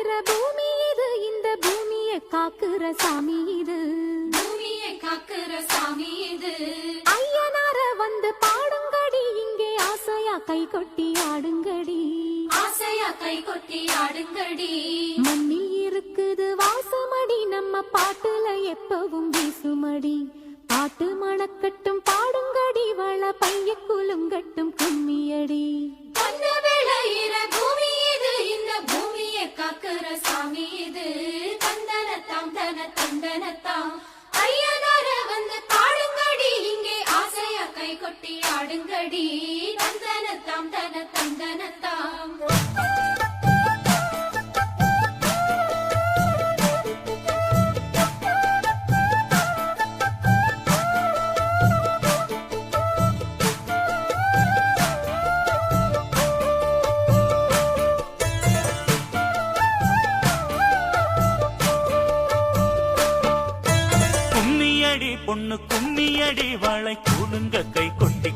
விளையிற பூமி இது, இந்த பூமியை காக்குற சாமி இது, பூமியை காக்குற சாமி இது. ஐயனார வந்து பாடுங்கடி, இங்கே ஆசையா கை கொட்டி ஆடுங்கடி, ஆசையா கை கொட்டி ஆடுங்கடி. மண்ணில் இருக்குது வாசமடி, நம்ம பாட்டுல எப்பவும் வீசுமடி, பாட்டு மணக்கட்டும் பாடுங்கடி, வள பைய குலுங்கட்டும் கும்மியடி. பொன்ன விளையிற பூமி இது, இந்த பூமியை காக்குற சாமி இது. தந்தனத்தாம் தன தந்தனத்தாம் ஐயனார வந்து பாடுங்கடி, இங்கே ஆசையா கை கொட்டி ஆடுங்கடி. தந்தனத்தாம் தன தந்தனத்தாம். பொண்ணு கும்மியடி வாழை கூடுங்க கை கொட்டி